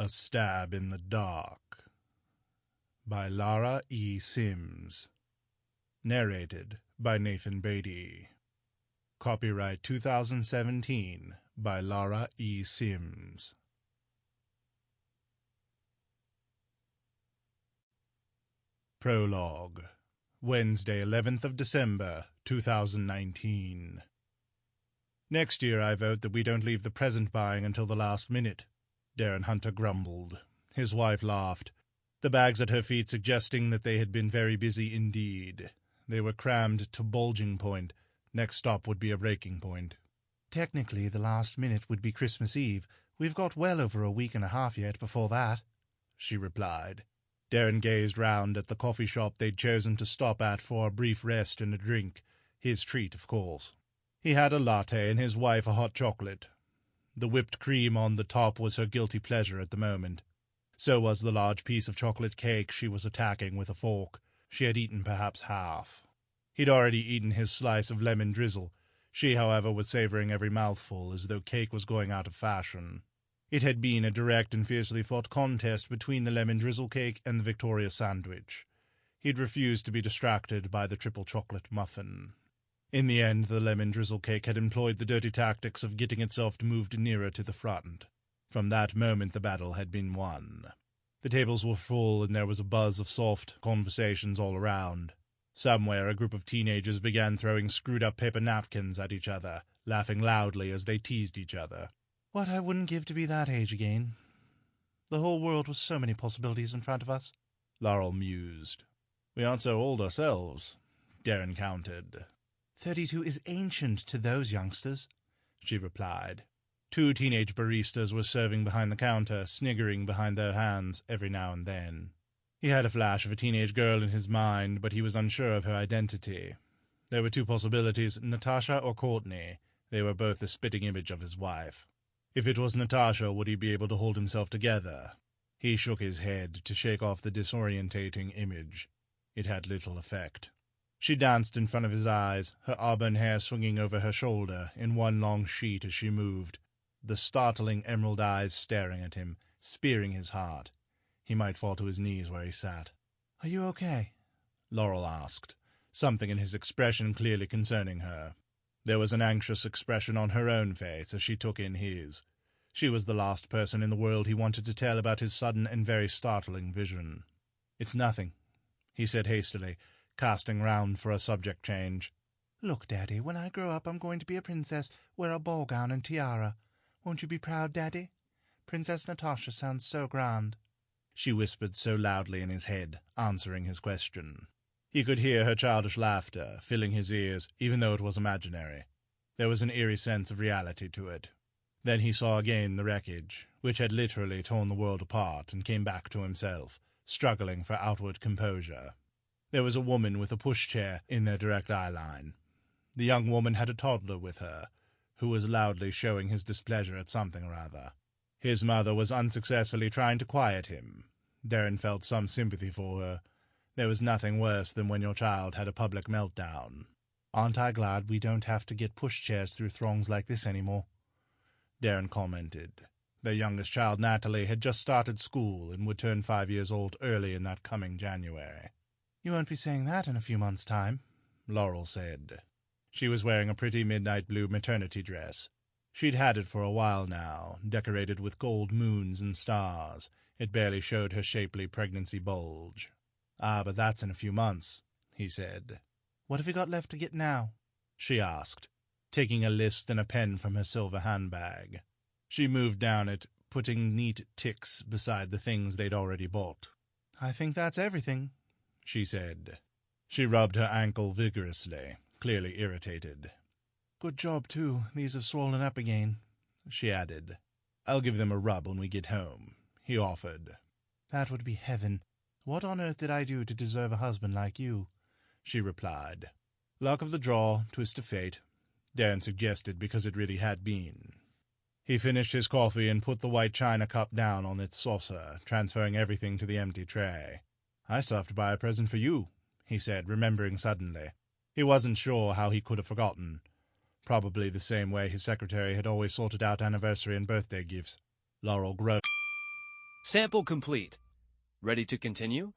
A Stab in the Dark by Lara E. Sims. Narrated by Nathan Beatty. Copyright 2017 by Lara E. Sims. Prologue. Wednesday, 11th of December, 2019. Next year I vote that we don't leave the present buying until the last minute, Darren Hunter grumbled. His wife laughed, the bags at her feet suggesting that they had been very busy indeed. They were crammed to bulging point. Next stop would be a breaking point. Technically, the last minute would be Christmas Eve. We've got well over a week and a half yet before that, she replied. Darren gazed round at the coffee shop they'd chosen to stop at for a brief rest and a drink. His treat, of course. He had a latte and his wife a hot chocolate. The whipped cream on the top was her guilty pleasure at the moment. So was the large piece of chocolate cake she was attacking with a fork. She had eaten perhaps half. He'd already eaten his slice of lemon drizzle. She, however, was savouring every mouthful as though cake was going out of fashion. It had been a direct and fiercely fought contest between the lemon drizzle cake and the Victoria sandwich. He'd refused to be distracted by the triple chocolate muffin. In the end, the lemon drizzle cake had employed the dirty tactics of getting itself moved nearer to the front. From that moment the battle had been won. The tables were full and there was a buzz of soft conversations all around. Somewhere a group of teenagers began throwing screwed-up paper napkins at each other, laughing loudly as they teased each other. What I wouldn't give to be that age again. The whole world was so many possibilities in front of us, Laurel mused. We aren't so old ourselves, Darren countered. 32 is ancient to those youngsters, she replied. Two teenage baristas were serving behind the counter, sniggering behind their hands every now and then. He had a flash of a teenage girl in his mind, but he was unsure of her identity. There were two possibilities, Natasha or Courtney. They were both the spitting image of his wife. If it was Natasha, would he be able to hold himself together? He shook his head to shake off the disorientating image. It had little effect. She danced in front of his eyes, her auburn hair swinging over her shoulder in one long sheet as she moved, the startling emerald eyes staring at him, spearing his heart. He might fall to his knees where he sat. "Are you okay?" Laurel asked, something in his expression clearly concerning her. There was an anxious expression on her own face as she took in his. She was the last person in the world he wanted to tell about his sudden and very startling vision. "It's nothing," he said hastily, casting round for a subject change. "Look, Daddy, when I grow up I'm going to be a princess, wear a ball gown and tiara. Won't you be proud, Daddy? Princess Natasha sounds so grand," she whispered so loudly in his head, answering his question. He could hear her childish laughter, filling his ears, even though it was imaginary. There was an eerie sense of reality to it. Then he saw again the wreckage, which had literally torn the world apart, and came back to himself, struggling for outward composure. There was a woman with a pushchair in their direct eye line. The young woman had a toddler with her, who was loudly showing his displeasure at something or other. His mother was unsuccessfully trying to quiet him. Darren felt some sympathy for her. There was nothing worse than when your child had a public meltdown. "Aren't I glad we don't have to get pushchairs through throngs like this anymore?" Darren commented. Their youngest child, Natalie, had just started school and would turn 5 years old early in that coming January. "You won't be saying that in a few months' time," Laurel said. She was wearing a pretty midnight blue maternity dress. She'd had it for a while now, decorated with gold moons and stars. It barely showed her shapely pregnancy bulge. "Ah, but that's in a few months," he said. "What have you got left to get now?" she asked, taking a list and a pen from her silver handbag. She moved down it, putting neat ticks beside the things they'd already bought. "I think that's everything," she said. She rubbed her ankle vigorously, clearly irritated. "Good job, too. These have swollen up again," she added. "I'll give them a rub when we get home," he offered. "That would be heaven. What on earth did I do to deserve a husband like you?" she replied. "Luck of the draw, twist of fate," Darren suggested because it really had been. He finished his coffee and put the white china cup down on its saucer, transferring everything to the empty tray. "I still have to buy a present for you," he said, remembering suddenly. He wasn't sure how he could have forgotten. Probably the same way his secretary had always sorted out anniversary and birthday gifts. Laurel groaned. Sample complete. Ready to continue?